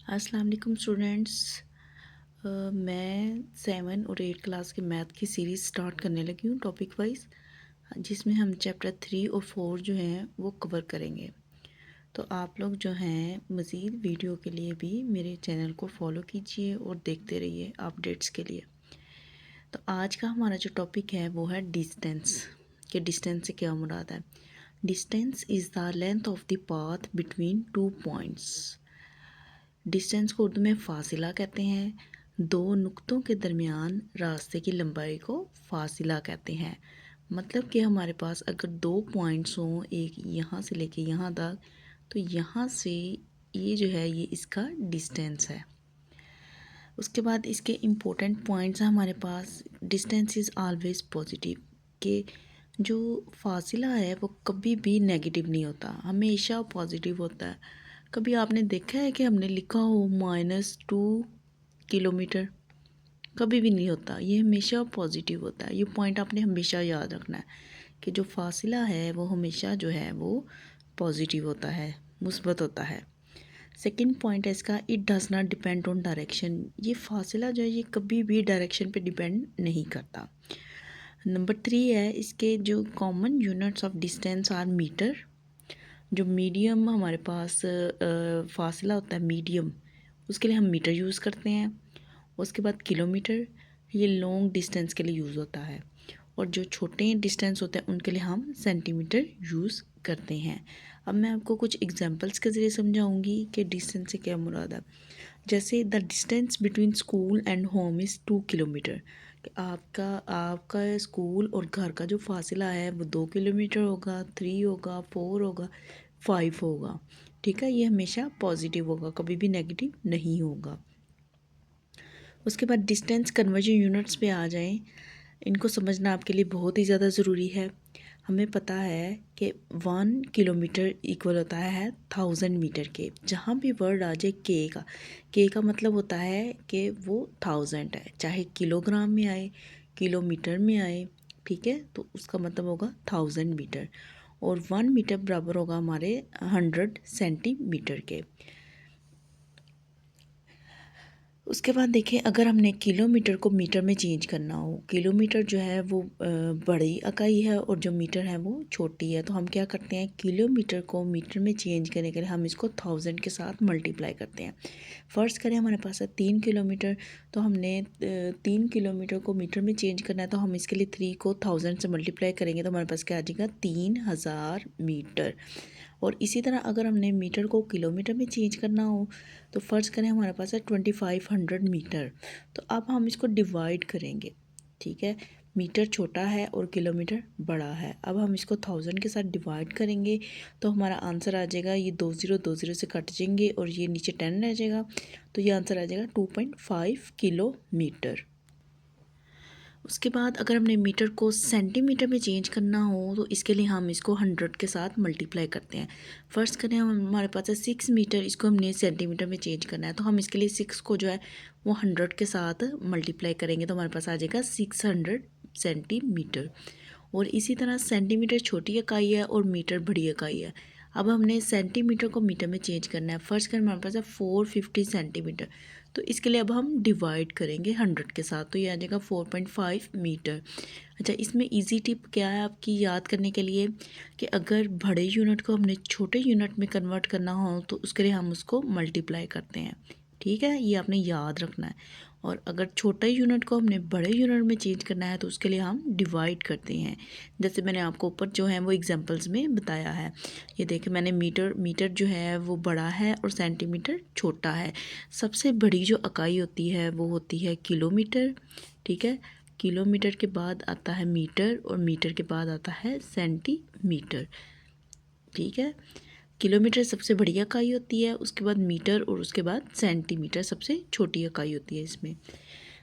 अस्सलाम वालेकुम स्टूडेंट्स। मैं 7 और 8 क्लास के मैथ की सीरीज़ स्टार्ट करने लगी हूँ टॉपिक वाइज, जिसमें हम चैप्टर 3 और 4 जो हैं वो कवर करेंगे। तो आप लोग जो हैं मज़ीद वीडियो के लिए भी मेरे चैनल को फॉलो कीजिए और देखते रहिए अपडेट्स के लिए। तो आज का हमारा जो टॉपिक है वो है डिस्टेंस। कि डिस्टेंस से क्या मुराद है। Distance is the length of the path between 2 points. Distance को उर्दू में फ़ासिला कहते हैं। दो नुक्तों के दरमियान रास्ते की लंबाई को फ़ासिला कहते हैं। मतलब कि हमारे पास अगर 2 पॉइंट्स हों, एक यहाँ से लेके यहाँ तक, तो यहाँ से ये जो है ये इसका डिस्टेंस है। उसके बाद इसके इम्पोर्टेंट पॉइंट्स हैं हमारे पास। Distance is always positive. कि जो फासिला है वो कभी भी नेगेटिव नहीं होता, हमेशा पॉजिटिव होता है। कभी आपने देखा है कि हमने लिखा हो -2 किलोमीटर? कभी भी नहीं होता, ये हमेशा पॉजिटिव होता है। ये पॉइंट आपने हमेशा याद रखना है कि जो फासिला है वो हमेशा जो है वो पॉजिटिव होता है, मुस्बत होता है। सेकंड पॉइंट है इसका, it does not depend on direction. ये फासिला जो है ये कभी भी डायरेक्शन पे डिपेंड नहीं करता। नंबर 3 है इसके जो common units of distance are metre. जो मीडियम हमारे पास फासला होता है मीडियम, उसके लिए हम मीटर यूज़ करते हैं। उसके बाद किलोमीटर, ये लॉन्ग डिस्टेंस के लिए यूज़ होता है। और जो छोटे डिस्टेंस होते हैं उनके लिए हम सेंटीमीटर यूज़ करते हैं। अब मैं आपको कुछ एग्जांपल्स के ज़रिए समझाऊंगी कि डिस्टेंस से क्या मुराद है। जैसे the distance between school and home is 2 kilometre. आपका स्कूल और घर का जो फासला है वो 2 किलोमीटर होगा, 3 होगा, 4 होगा, 5 होगा। ठीक है, ये हमेशा पॉजिटिव होगा, कभी भी नेगेटिव नहीं होगा। उसके बाद डिस्टेंस कन्वर्जन यूनिट्स पे आ जाएं। इनको समझना आपके लिए बहुत ही ज़्यादा ज़रूरी है। हमें पता है कि 1 किलोमीटर इक्वल होता है 1000 मीटर के। जहाँ भी वर्ड आ जाए के का मतलब होता है कि वो 1000 है, चाहे किलोग्राम में आए, किलोमीटर में आए, ठीक है, तो उसका मतलब होगा 1000 मीटर। और 1 मीटर बराबर होगा हमारे 100 सेंटीमीटर के। उसके बाद देखिए, अगर हमने किलोमीटर को मीटर में चेंज करना हो, किलोमीटर जो है वो बड़ी इकाई है और जो मीटर है वो छोटी है, तो हम क्या करते हैं, किलोमीटर को मीटर में चेंज करने के लिए हम इसको 1000 के साथ मल्टीप्लाई करते हैं। फ़र्ज़ करें हमारे पास है 3 किलोमीटर, तो हमने 3 किलोमीटर को मीटर में चेंज करना है, तो हम इसके लिए 3 को 1000 से मल्टीप्लाई करेंगे तो हमारे पास क्या आ जाएगा, 3000 मीटर। और इसी तरह अगर हमने मीटर को किलोमीटर में चेंज करना हो, तो फ़र्ज़ करें हमारे पास है 2500 मीटर, तो अब हम इसको डिवाइड करेंगे। ठीक है, मीटर छोटा है और किलोमीटर बड़ा है। अब हम इसको 1000 के साथ डिवाइड करेंगे तो हमारा आंसर आ जाएगा, ये 2 0 से कट जाएंगे और ये नीचे 10 रह जाएगा, तो ये आंसर आ जाएगा 2.5 किलोमीटर। उसके बाद अगर हमने मीटर को सेंटीमीटर में चेंज करना हो, तो इसके लिए हम इसको 100 के साथ मल्टीप्लाई करते हैं। फ़र्ज़ करें हमारे पास है 6 मीटर, इसको हमने सेंटीमीटर में चेंज करना है, तो हम इसके लिए 6 को जो है वो 100 के साथ मल्टीप्लाई करेंगे तो हमारे पास आ जाएगा 600 सेंटीमीटर। और इसी तरह सेंटीमीटर छोटी इकाई है और मीटर बड़ी इकाई है। अब हमने सेंटीमीटर को मीटर में चेंज करना है। फ़र्ज़ करें हमारे पास है 450 सेंटीमीटर, तो इसके लिए अब हम डिवाइड करेंगे 100 के साथ, तो ये आ जाएगा 4.5 मीटर। अच्छा, इसमें इजी टिप क्या है आपकी याद करने के लिए, कि अगर बड़े यूनिट को हमने छोटे यूनिट में कन्वर्ट करना हो तो उसके लिए हम उसको मल्टीप्लाई करते हैं। ठीक है, ये आपने याद रखना है। और अगर छोटे यूनिट को हमने बड़े यूनिट में चेंज करना है तो उसके लिए हम डिवाइड करते हैं, जैसे मैंने आपको ऊपर जो है वो एग्जांपल्स में बताया है। ये देखिए, मैंने मीटर जो है वो बड़ा है और सेंटीमीटर छोटा है। सबसे बड़ी जो इकाई होती है वो होती है किलोमीटर। ठीक है, किलोमीटर के बाद आता है मीटर और मीटर के बाद आता है सेंटीमीटर। ठीक है, किलोमीटर सबसे बड़ी इकाई होती है, उसके बाद मीटर और उसके बाद सेंटीमीटर सबसे छोटी इकाई होती है इसमें।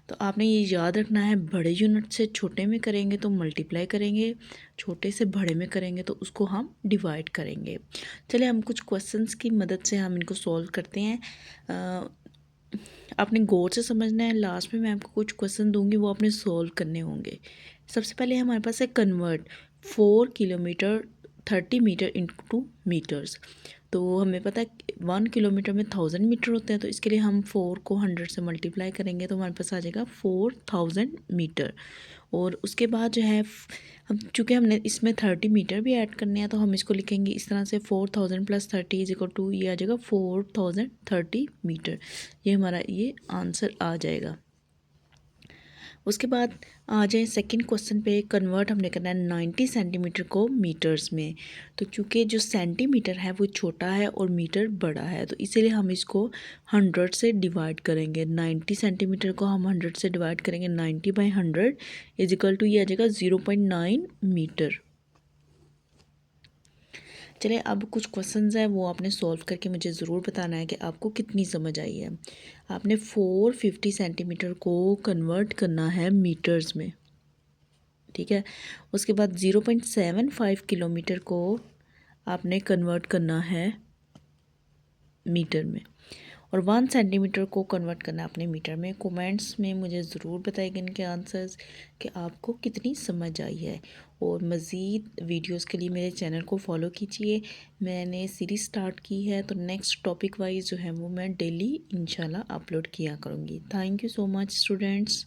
तो आपने ये याद रखना है, बड़े यूनिट से छोटे में करेंगे तो मल्टीप्लाई करेंगे, छोटे से बड़े में करेंगे तो उसको हम डिवाइड करेंगे। चलिए हम कुछ क्वेश्चंस की मदद से हम इनको सॉल्व करते हैं। आपने गौर से समझना है, लास्ट में मैं आपको कुछ क्वेश्चन दूंगी वो आपने सॉल्व करने होंगे। सबसे पहले हमारे पास है convert 4 kilometre 30 metre into metres. तो हमें पता है 1 किलोमीटर में 1000 मीटर होते हैं, तो इसके लिए हम 4 को 100 से मल्टीप्लाई करेंगे तो हमारे पास आ जाएगा 4000 मीटर। और उसके बाद जो है हम चूँकि हमने इसमें 30 मीटर भी ऐड करने हैं तो हम इसको लिखेंगे इस तरह से 4000 + 30 इज इक्वल टू ये आ जाएगा 4030 मीटर। ये हमारा ये आंसर आ जाएगा। उसके बाद आ जाए सेकंड क्वेश्चन पे। कन्वर्ट हमने करना है 90 सेंटीमीटर को मीटर्स में। तो चूँकि जो सेंटीमीटर है वो छोटा है और मीटर बड़ा है तो इसीलिए हम इसको 100 से डिवाइड करेंगे। 90 सेंटीमीटर को हम 100 से डिवाइड करेंगे। 90/100 इज इक्वल टू ये आ जाएगा 0.9 मीटर। चलिए अब कुछ क्वेश्चंस हैं वो आपने सॉल्व करके मुझे ज़रूर बताना है कि आपको कितनी समझ आई है। आपने 450 सेंटीमीटर को कन्वर्ट करना है मीटर्स में, ठीक है। उसके बाद 0.75 किलोमीटर को आपने कन्वर्ट करना है मीटर में, और 1 सेंटीमीटर को कन्वर्ट करना है अपने मीटर में। कमेंट्स में मुझे ज़रूर बताइएगा इनके आंसर्स कि आपको कितनी समझ आई है। और मज़ीद वीडियोस के लिए मेरे चैनल को फॉलो कीजिए। मैंने सीरीज़ स्टार्ट की है तो नेक्स्ट टॉपिक वाइज जो है वो मैं डेली इंशाल्लाह अपलोड किया करूँगी। Thank you so much students.